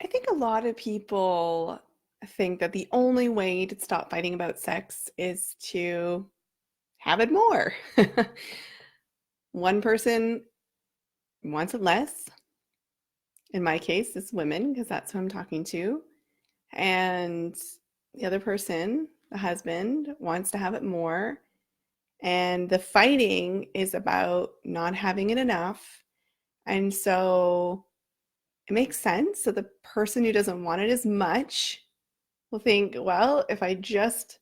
I think a lot of people think that the only way to stop fighting about sex is to have it more. One person wants it less. In my case, it's women because that's who I'm talking to. And the other person, the husband, wants to have it more. And the fighting is about not having it enough. And so it makes sense that the person who doesn't want it as much will think, well, if I just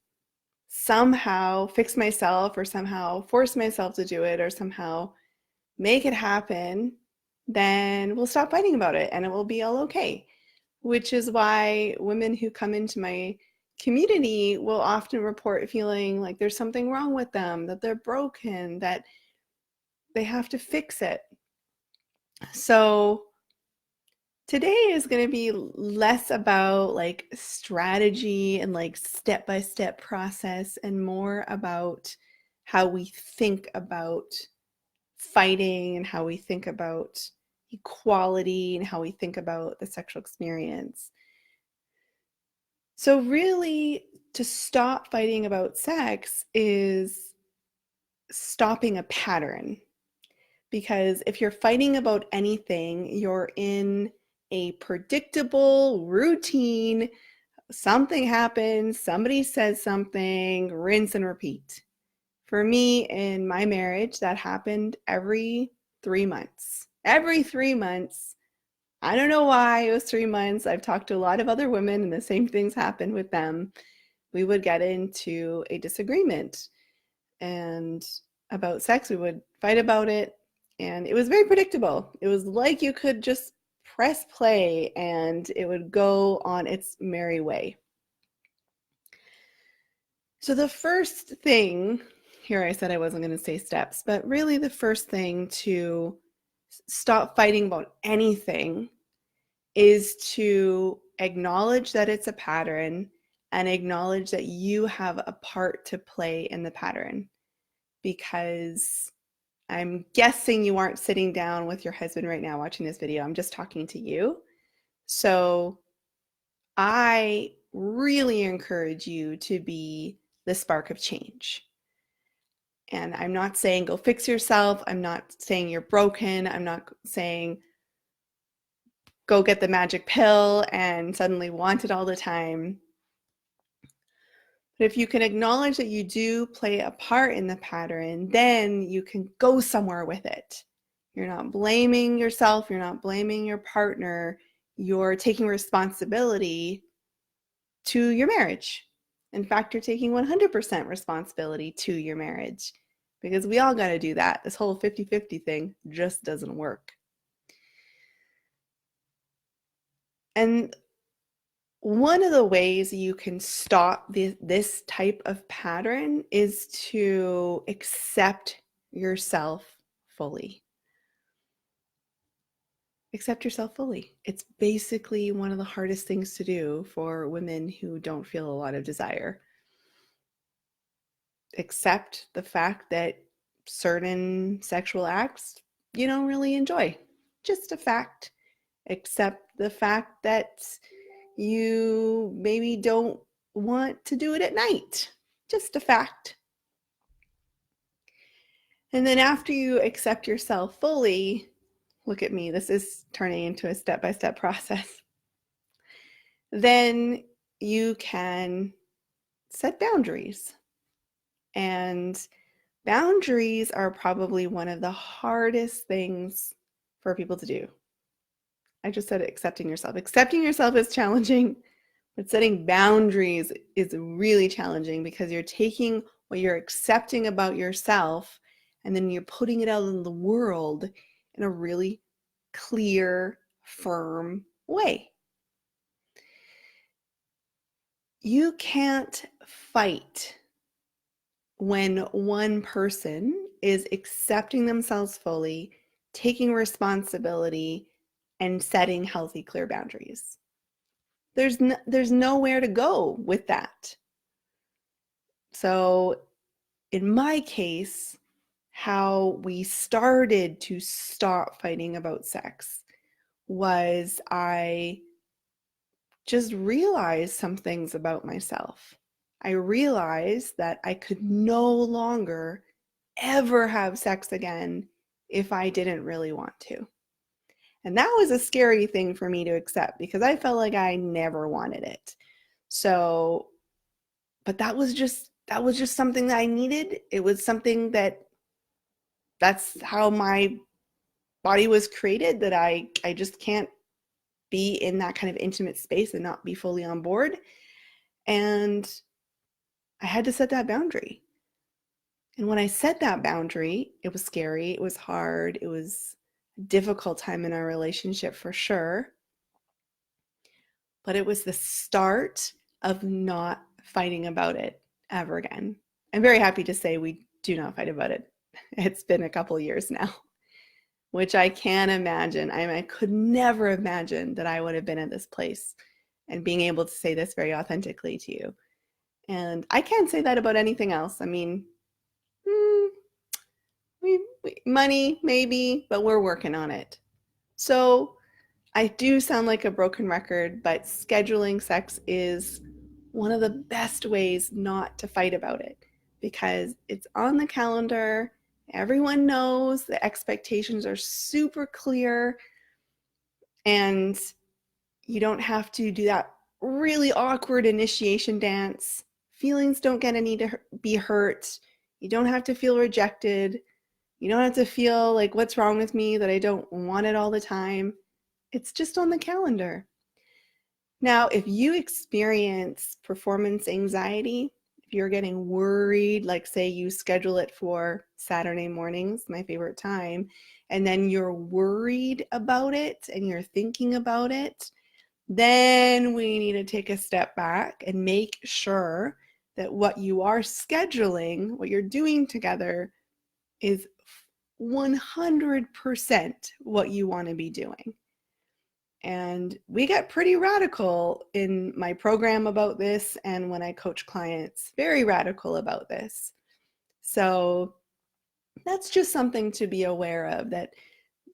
somehow fix myself or somehow force myself to do it or somehow make it happen, then we'll stop fighting about it and it will be all okay. Which is why women who come into my community will often report feeling like there's something wrong with them, that they're broken, that they have to fix it. So today is going to be less about like strategy and like step-by-step process and more about how we think about fighting and how we think about equality and how we think about the sexual experience. So really, to stop fighting about sex is stopping a pattern. Because if you're fighting about anything, you're in a predictable routine. Something happens, somebody says something, rinse and repeat. For me, in my marriage, that happened every 3 months. Every 3 months. I don't know why it was 3 months. I've talked to a lot of other women, and the same things happened with them. We would get into a disagreement and about sex. We would fight about it, and it was very predictable. It was like you could just press play and it would go on its merry way. So the first thing, here I said I wasn't going to say steps, but really the first thing to stop fighting about anything is to acknowledge that it's a pattern and acknowledge that you have a part to play in the pattern. Because I'm guessing you aren't sitting down with your husband right now watching this video. I'm just talking to you. So I really encourage you to be the spark of change. And I'm not saying go fix yourself. I'm not saying you're broken. I'm not saying go get the magic pill and suddenly want it all the time. But if you can acknowledge that you do play a part in the pattern, then you can go somewhere with it. You're not blaming yourself. You're not blaming your partner. You're taking responsibility to your marriage. In fact, you're taking 100% responsibility to your marriage because we all got to do that. This whole 50-50 thing just doesn't work. And one of the ways you can stop this type of pattern is to accept yourself fully. Accept yourself fully. It's basically one of the hardest things to do for women who don't feel a lot of desire. Accept the fact that certain sexual acts you don't really enjoy. Just a fact. Accept the fact that you maybe don't want to do it at night. Just a fact. And then after you accept yourself fully, look at me, this is turning into a step-by-step process. Then you can set boundaries. And boundaries are probably one of the hardest things for people to do. I just said accepting yourself. Accepting yourself is challenging, but setting boundaries is really challenging because you're taking what you're accepting about yourself and then you're putting it out in the world in a really clear, firm way. You can't fight when one person is accepting themselves fully, taking responsibility, and setting healthy, clear boundaries. There's nowhere to go with that. So in my case, how we started to stop fighting about sex was I just realized some things about myself. I realized that I could no longer ever have sex again if I didn't really want to. And that was a scary thing for me to accept because I felt like I never wanted it. So, but that was just something that I needed. It was something that's how my body was created, that I just can't be in that kind of intimate space and not be fully on board. And I had to set that boundary. And when I set that boundary, it was scary, it was hard, it was a difficult time in our relationship for sure. But it was the start of not fighting about it ever again. I'm very happy to say we do not fight about it. It's been a couple years now, which I can't imagine. I could never imagine that I would have been at this place and being able to say this very authentically to you. And I can't say that about anything else. I mean, money maybe, but we're working on it. So I do sound like a broken record, but scheduling sex is one of the best ways not to fight about it because it's on the calendar. Everyone knows the expectations are super clear, and you don't have to do that really awkward initiation dance. Feelings don't get any to be hurt. You don't have to feel rejected. You don't have to feel like, what's wrong with me that I don't want it all the time. It's just on the calendar. Now, if you experience performance anxiety, if you're getting worried, like say you schedule it for Saturday mornings, my favorite time, and then you're worried about it and you're thinking about it, then we need to take a step back and make sure that what you are scheduling, what you're doing together, is 100% what you want to be doing. And we get pretty radical in my program about this, and when I coach clients, very radical about this. So that's just something to be aware of, that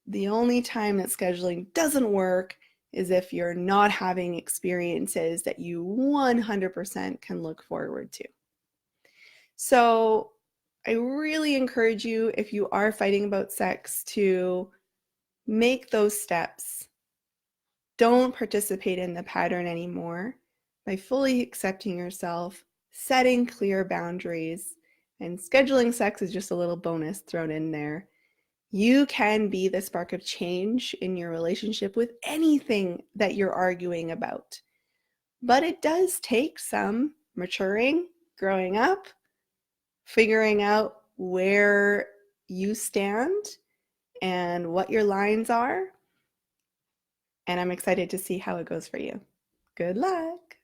the only time that scheduling doesn't work is if you're not having experiences that you 100% can look forward to. So I really encourage you, if you are fighting about sex, to make those steps. Don't participate in the pattern anymore by fully accepting yourself, setting clear boundaries, and scheduling sex is just a little bonus thrown in there. You can be the spark of change in your relationship with anything that you're arguing about. But it does take some maturing, growing up, figuring out where you stand and what your lines are. And I'm excited to see how it goes for you. Good luck.